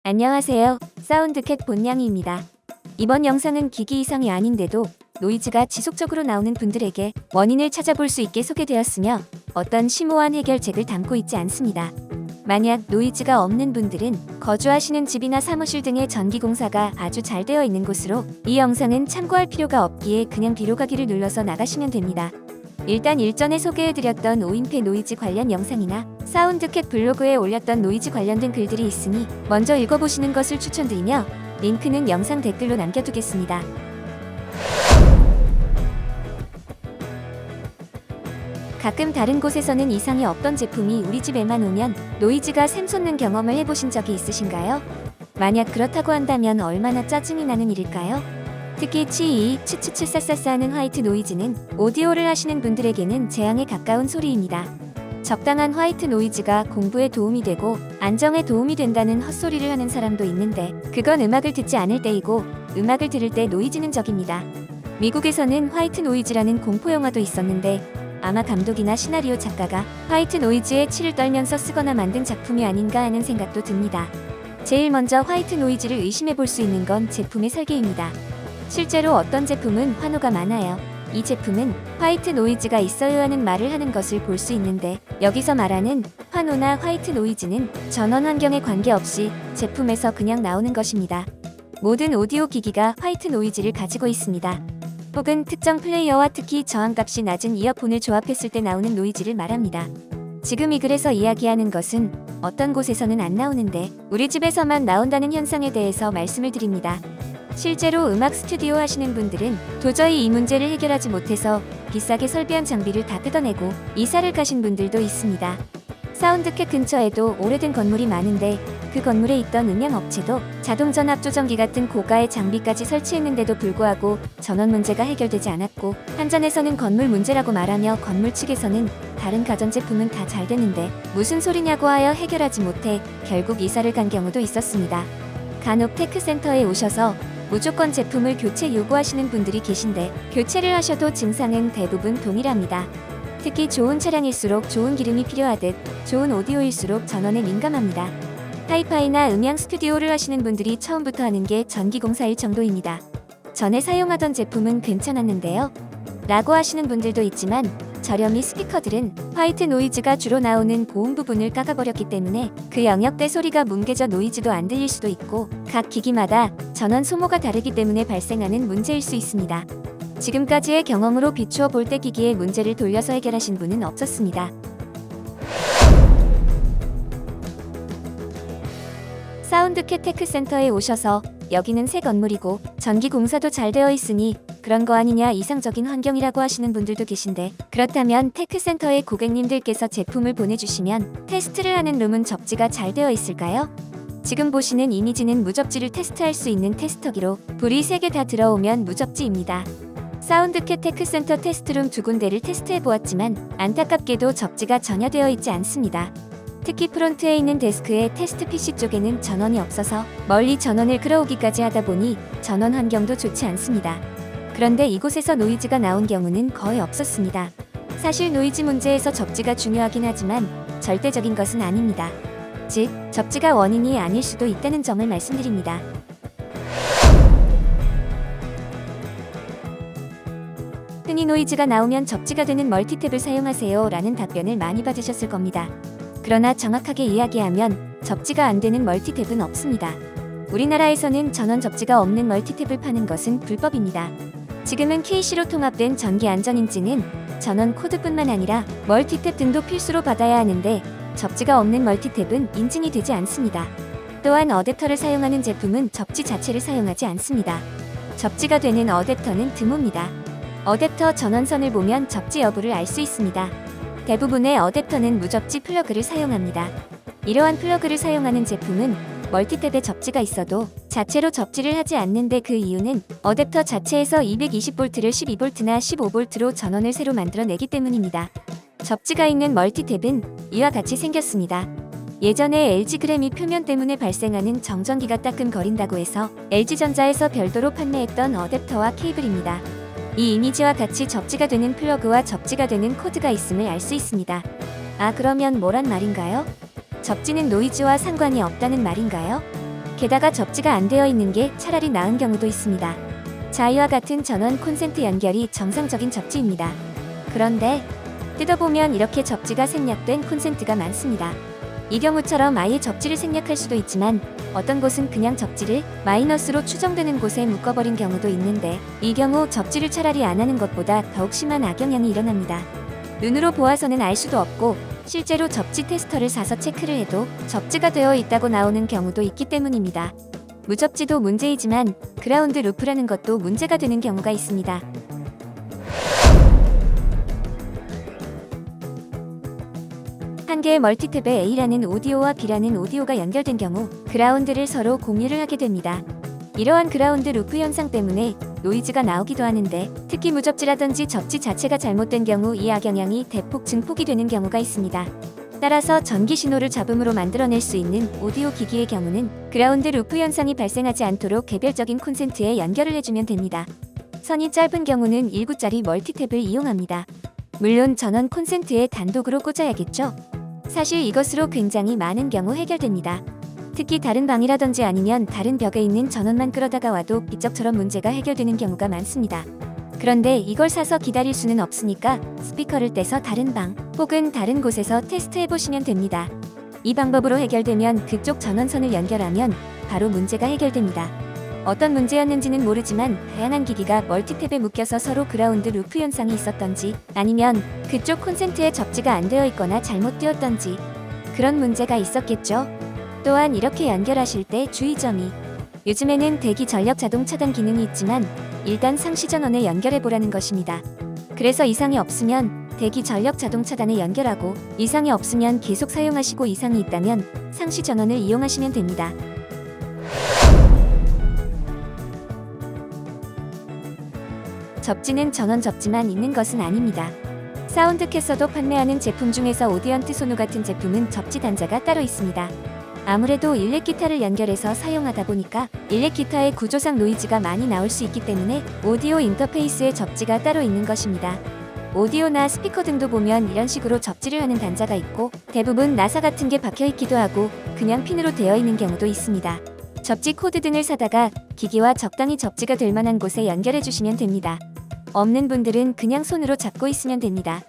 안녕하세요. 사운드캣 본냥이입니다. 이번 영상은 기기 이상이 아닌데도 노이즈가 지속적으로 나오는 분들에게 원인을 찾아볼 수 있게 소개되었으며 어떤 심오한 해결책을 담고 있지 않습니다. 만약 노이즈가 없는 분들은 거주하시는 집이나 사무실 등의 전기공사가 아주 잘 되어 있는 곳으로 이 영상은 참고할 필요가 없기에 그냥 뒤로 가기를 눌러서 나가시면 됩니다. 일단 일전에 소개해드렸던 오인패 노이즈 관련 영상이나 사운드캣 블로그에 올렸던 노이즈 관련된 글들이 있으니 먼저 읽어보시는 것을 추천드리며 링크는 영상 댓글로 남겨두겠습니다. 가끔 다른 곳에서는 이상이 없던 제품이 우리 집에만 오면 노이즈가 샘솟는 경험을 해보신 적이 있으신가요? 만약 그렇다고 한다면 얼마나 짜증이 나는 일일까요? 특히 치이, 츠츠츠싸싸싸 하는 화이트 노이즈는 오디오를 하시는 분들에게는 재앙에 가까운 소리입니다. 적당한 화이트 노이즈가 공부에 도움이 되고 안정에 도움이 된다는 헛소리를 하는 사람도 있는데 그건 음악을 듣지 않을 때이고 음악을 들을 때 노이즈는 적입니다. 미국에서는 화이트 노이즈라는 공포영화도 있었는데 아마 감독이나 시나리오 작가가 화이트 노이즈에 치를 떨면서 쓰거나 만든 작품이 아닌가 하는 생각도 듭니다. 제일 먼저 화이트 노이즈를 의심해 볼 수 있는 건 제품의 설계입니다. 실제로 어떤 제품은 환호가 많아요. 이 제품은 화이트 노이즈가 있어요 하는 말을 하는 것을 볼 수 있는데 여기서 말하는 환호나 화이트 노이즈는 전원 환경에 관계없이 제품에서 그냥 나오는 것입니다. 모든 오디오 기기가 화이트 노이즈를 가지고 있습니다. 혹은 특정 플레이어와 특히 저항값이 낮은 이어폰을 조합했을 때 나오는 노이즈를 말합니다. 지금 이 글에서 이야기하는 것은 어떤 곳에서는 안 나오는데 우리 집에서만 나온다는 현상에 대해서 말씀을 드립니다. 실제로 음악 스튜디오 하시는 분들은 도저히 이 문제를 해결하지 못해서 비싸게 설비한 장비를 다 뜯어내고 이사를 가신 분들도 있습니다. 사운드캣 근처에도 오래된 건물이 많은데 그 건물에 있던 음향업체도 자동전압 조정기 같은 고가의 장비까지 설치했는데도 불구하고 전원 문제가 해결되지 않았고 한전에서는 건물 문제라고 말하며 건물 측에서는 다른 가전제품은 다 잘 되는데 무슨 소리냐고 하여 해결하지 못해 결국 이사를 간 경우도 있었습니다. 간혹 테크센터에 오셔서 무조건 제품을 교체 요구하시는 분들이 계신데 교체를 하셔도 증상은 대부분 동일합니다. 특히 좋은 차량일수록 좋은 기름이 필요하듯 좋은 오디오일수록 전원에 민감합니다. 하이파이나 음향 스튜디오를 하시는 분들이 처음부터 하는 게 전기공사일 정도입니다. 전에 사용하던 제품은 괜찮았는데요 라고 하시는 분들도 있지만 저렴이 스피커들은 화이트 노이즈가 주로 나오는 고음 부분을 깎아버렸기 때문에 그 영역대 소리가 뭉개져 노이즈도 안 들릴 수도 있고 각 기기마다 전원 소모가 다르기 때문에 발생하는 문제일 수 있습니다. 지금까지의 경험으로 비추어 볼 때 기기의 문제를 돌려서 해결하신 분은 없었습니다. 사운드캣 테크센터에 오셔서 여기는 새 건물이고 전기 공사도 잘 되어 있으니 그런 거 아니냐 이상적인 환경이라고 하시는 분들도 계신데 그렇다면 테크센터의 고객님들께서 제품을 보내주시면 테스트를 하는 룸은 접지가 잘 되어 있을까요? 지금 보시는 이미지는 무접지를 테스트할 수 있는 테스터기로 불이 3개 다 들어오면 무접지입니다. 사운드캣 테크센터 테스트룸 2군데를 테스트해 보았지만 안타깝게도 접지가 전혀 되어 있지 않습니다. 특히 프론트에 있는 데스크의 테스트 PC 쪽에는 전원이 없어서 멀리 전원을 끌어오기까지 하다 보니 전원 환경도 좋지 않습니다. 그런데 이곳에서 노이즈가 나온 경우는 거의 없었습니다. 사실 노이즈 문제에서 접지가 중요하긴 하지만 절대적인 것은 아닙니다. 즉, 접지가 원인이 아닐 수도 있다는 점을 말씀드립니다. 흔히 노이즈가 나오면 접지가 되는 멀티탭을 사용하세요 라는 답변을 많이 받으셨을 겁니다. 그러나 정확하게 이야기하면 접지가 안 되는 멀티탭은 없습니다. 우리나라에서는 전원 접지가 없는 멀티탭을 파는 것은 불법입니다. 지금은 KC로 통합된 전기 안전인증은 전원 코드뿐만 아니라 멀티탭 등도 필수로 받아야 하는데 접지가 없는 멀티탭은 인증이 되지 않습니다. 또한 어댑터를 사용하는 제품은 접지 자체를 사용하지 않습니다. 접지가 되는 어댑터는 드뭅니다. 어댑터 전원선을 보면 접지 여부를 알 수 있습니다. 대부분의 어댑터는 무접지 플러그를 사용합니다. 이러한 플러그를 사용하는 제품은 멀티탭에 접지가 있어도 자체로 접지를 하지 않는데 그 이유는 어댑터 자체에서 220V를 12V나 15V로 전원을 새로 만들어내기 때문입니다. 접지가 있는 멀티탭은 이와 같이 생겼습니다. 예전에 LG 그래미 표면 때문에 발생하는 정전기가 따끔거린다고 해서 LG전자에서 별도로 판매했던 어댑터와 케이블입니다. 이 이미지와 같이 접지가 되는 플러그와 접지가 되는 코드가 있음을 알 수 있습니다. 아, 그러면 뭐란 말인가요? 접지는 노이즈와 상관이 없다는 말인가요? 게다가 접지가 안 되어 있는 게 차라리 나은 경우도 있습니다. 자, 이와 같은 전원 콘센트 연결이 정상적인 접지입니다. 그런데 뜯어보면 이렇게 접지가 생략된 콘센트가 많습니다. 이 경우처럼 아예 접지를 생략할 수도 있지만 어떤 곳은 그냥 접지를 마이너스로 추정되는 곳에 묶어버린 경우도 있는데, 이 경우 접지를 차라리 안 하는 것보다 더욱 심한 악영향이 일어납니다. 눈으로 보아서는 알 수도 없고 실제로 접지 테스터를 사서 체크를 해도 접지가 되어 있다고 나오는 경우도 있기 때문입니다. 무접지도 문제이지만 그라운드 루프라는 것도 문제가 되는 경우가 있습니다. 한 개의 멀티탭에 A라는 오디오와 B라는 오디오가 연결된 경우 그라운드를 서로 공유를 하게 됩니다. 이러한 그라운드 루프 현상 때문에 노이즈가 나오기도 하는데, 특히 무접지라든지 접지 자체가 잘못된 경우 이 악영향이 대폭 증폭이 되는 경우가 있습니다. 따라서 전기 신호를 잡음으로 만들어낼 수 있는 오디오 기기의 경우는 그라운드 루프 현상이 발생하지 않도록 개별적인 콘센트에 연결을 해주면 됩니다. 선이 짧은 경우는 1구짜리 멀티탭을 이용합니다. 물론 전원 콘센트에 단독으로 꽂아야겠죠. 사실 이것으로 굉장히 많은 경우 해결됩니다. 특히 다른 방이라든지 아니면 다른 벽에 있는 전원만 끌어다가 와도 비적처럼 문제가 해결되는 경우가 많습니다. 그런데 이걸 사서 기다릴 수는 없으니까 스피커를 떼서 다른 방 혹은 다른 곳에서 테스트해보시면 됩니다. 이 방법으로 해결되면 그쪽 전원선을 연결하면 바로 문제가 해결됩니다. 어떤 문제였는지는 모르지만 다양한 기기가 멀티탭에 묶여서 서로 그라운드 루프 현상이 있었던지, 아니면 그쪽 콘센트에 접지가 안 되어 있거나 잘못되었던지 그런 문제가 있었겠죠. 또한 이렇게 연결하실 때 주의점이, 요즘에는 대기 전력 자동 차단 기능이 있지만 일단 상시 전원에 연결해 보라는 것입니다. 그래서 이상이 없으면 대기 전력 자동 차단에 연결하고, 이상이 없으면 계속 사용하시고 이상이 있다면 상시 전원을 이용하시면 됩니다. 접지는 전원 접지만 있는 것은 아닙니다. 사운드캐서도 판매하는 제품 중에서 오디언트 소누 같은 제품은 접지 단자가 따로 있습니다. 아무래도 일렉 기타를 연결해서 사용하다 보니까 일렉 기타의 구조상 노이즈가 많이 나올 수 있기 때문에 오디오 인터페이스에 접지가 따로 있는 것입니다. 오디오나 스피커 등도 보면 이런 식으로 접지를 하는 단자가 있고, 대부분 나사 같은 게 박혀 있기도 하고 그냥 핀으로 되어 있는 경우도 있습니다. 접지 코드 등을 사다가 기기와 적당히 접지가 될 만한 곳에 연결해 주시면 됩니다. 없는 분들은 그냥 손으로 잡고 있으면 됩니다.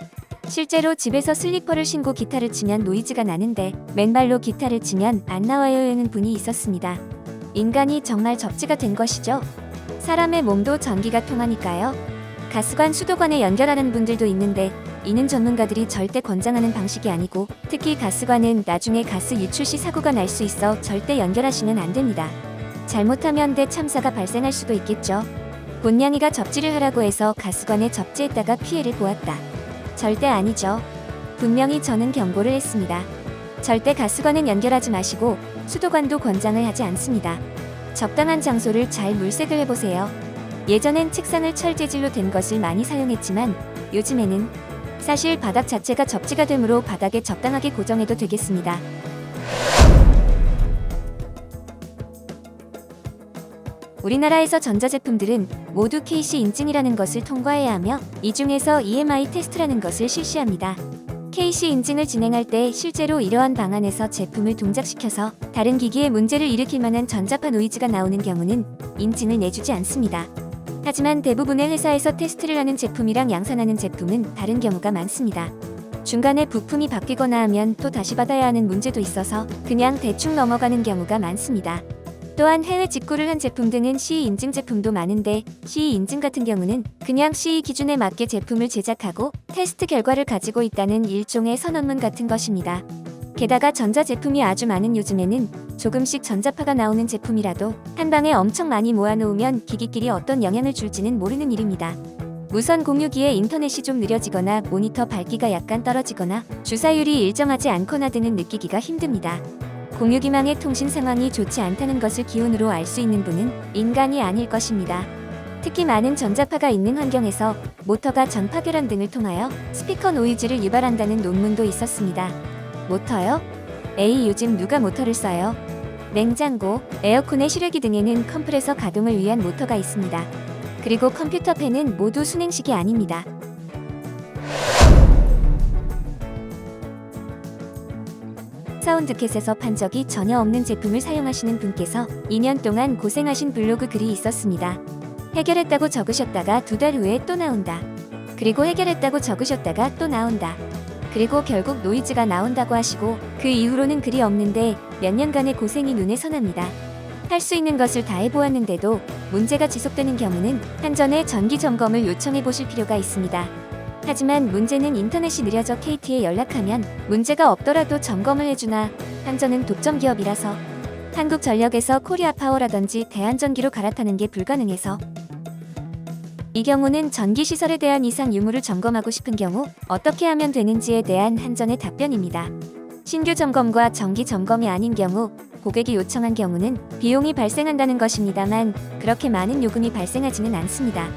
실제로 집에서 슬리퍼를 신고 기타를 치면 노이즈가 나는데 맨발로 기타를 치면 안 나와요 하는 분이 있었습니다. 인간이 정말 접지가 된 것이죠. 사람의 몸도 전기가 통하니까요. 가스관, 수도관에 연결하는 분들도 있는데 이는 전문가들이 절대 권장하는 방식이 아니고, 특히 가스관은 나중에 가스 유출 시 사고가 날 수 있어 절대 연결하시면 안 됩니다. 잘못하면 대참사가 발생할 수도 있겠죠. 본냥이가 접지를 하라고 해서 가스관에 접지했다가 피해를 보았다. 절대 아니죠. 분명히 저는 경고를 했습니다. 절대 가스관은 연결하지 마시고 수도관도 권장을 하지 않습니다. 적당한 장소를 잘 물색을 해보세요. 예전엔 책상을 철재질로 된 것을 많이 사용했지만 요즘에는 사실 바닥 자체가 접지가 되므로 바닥에 적당하게 고정해도 되겠습니다. 우리나라에서 전자제품들은 모두 KC 인증이라는 것을 통과해야 하며, 이 중에서 EMI 테스트라는 것을 실시합니다. KC 인증을 진행할 때 실제로 이러한 방안에서 제품을 동작시켜서 다른 기기에 문제를 일으킬 만한 전자파 노이즈가 나오는 경우는 인증을 내주지 않습니다. 하지만 대부분의 회사에서 테스트를 하는 제품이랑 양산하는 제품은 다른 경우가 많습니다. 중간에 부품이 바뀌거나 하면 또 다시 받아야 하는 문제도 있어서 그냥 대충 넘어가는 경우가 많습니다. 또한 해외 직구를 한 제품 등은 CE 인증 제품도 많은데, CE 인증 같은 경우는 그냥 CE 기준에 맞게 제품을 제작하고 테스트 결과를 가지고 있다는 일종의 선언문 같은 것입니다. 게다가 전자제품이 아주 많은 요즘에는 조금씩 전자파가 나오는 제품이라도 한 방에 엄청 많이 모아놓으면 기기끼리 어떤 영향을 줄지는 모르는 일입니다. 무선 공유기에 인터넷이 좀 느려지거나 모니터 밝기가 약간 떨어지거나 주사율이 일정하지 않거나 등은 느끼기가 힘듭니다. 공유기망의 통신 상황이 좋지 않다는 것을 기온으로 알 수 있는 분은 인간이 아닐 것입니다. 특히 많은 전자파가 있는 환경에서 모터가 전파결함 등을 통하여 스피커 노이즈를 유발한다는 논문도 있었습니다. 모터요? 에이, 요즘 누가 모터를 써요? 냉장고, 에어컨의 실외기 등에는 컴프레서 가동을 위한 모터가 있습니다. 그리고 컴퓨터 팬은 모두 순행식이 아닙니다. 사운드캣에서 판 적이 전혀 없는 제품을 사용하시는 분께서 2년 동안 고생하신 블로그 글이 있었습니다. 해결했다고 적으셨다가 2달 후에 또 나온다. 그리고 해결했다고 적으셨다가 또 나온다. 그리고 결국 노이즈가 나온다고 하시고 그 이후로는 글이 없는데 몇 년간의 고생이 눈에 선합니다. 할 수 있는 것을 다 해보았는데도 문제가 지속되는 경우는 한전에 정기 점검을 요청해 보실 필요가 있습니다. 하지만 문제는 인터넷이 느려져 KT에 연락하면 문제가 없더라도 점검을 해주나 한전은 독점 기업이라서 한국전력에서 코리아파워라든지 대한전기로 갈아타는 게 불가능해서 이 경우는 전기시설에 대한 이상 유무를 점검하고 싶은 경우 어떻게 하면 되는지에 대한 한전의 답변입니다. 신규 점검과 정기 점검이 아닌 경우 고객이 요청한 경우는 비용이 발생한다는 것입니다만 그렇게 많은 요금이 발생하지는 않습니다.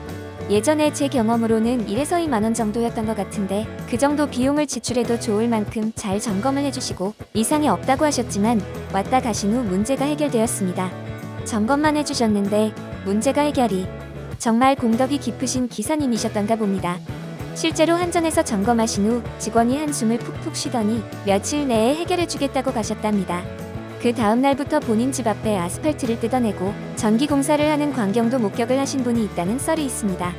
예전에 제 경험으로는 1에서 2만 원 정도였던 것 같은데 그 정도 비용을 지출해도 좋을 만큼 잘 점검을 해주시고 이상이 없다고 하셨지만 왔다 가신 후 문제가 해결되었습니다. 점검만 해주셨는데 문제가 해결이 정말 공덕이 깊으신 기사님이셨던가 봅니다. 실제로 한전에서 점검하신 후 직원이 한숨을 푹푹 쉬더니 며칠 내에 해결해주겠다고 가셨답니다. 그 다음 날부터 본인 집 앞에 아스팔트를 뜯어내고 전기공사를 하는 광경도 목격을 하신 분이 있다는 썰이 있습니다.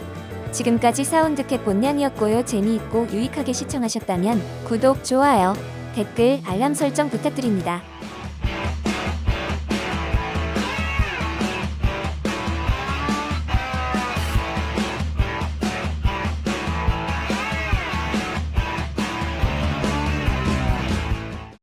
지금까지 사운드캣 본냥이었고요. 재미있고 유익하게 시청하셨다면 구독, 좋아요, 댓글, 알람 설정 부탁드립니다.